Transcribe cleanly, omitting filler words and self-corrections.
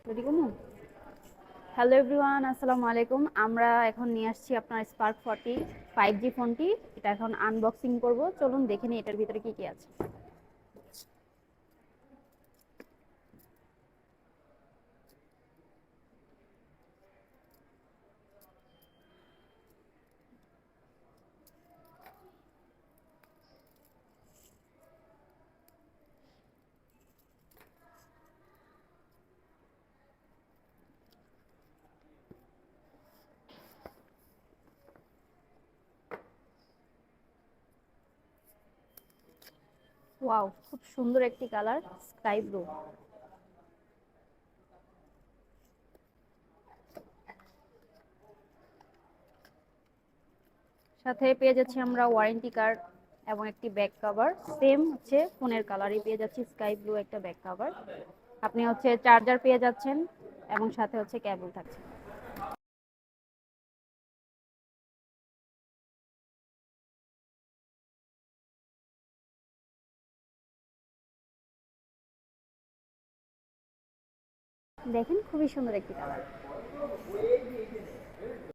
Ready করুন। Hello everyone, আসসালামু আলাইকুম। আমরা এখন নিয়ে আসছি আপনার স্পার্ক 40 5G ফোনটি। এটা এখন আনবক্সিং করব। চলুন দেখে নিই এটার ভিতরে কি কি আছে। ওয়াও, খুব সুন্দর একটি কালার, স্কাই ব্লু। সাথে পেয়ে যাচ্ছি আমরা ওয়ারেন্টি কার্ড এবং একটি ব্যাক কভার। সেম হচ্ছে ফোনের কালারই পেয়ে যাচ্ছি, স্কাই ব্লু একটা ব্যাক কভার। আপনি হচ্ছে চার্জার পেয়ে যাচ্ছেন এবং সাথে হচ্ছে কেবল থাকছে। দেখেন, খুবই সুন্দর একটি কালার।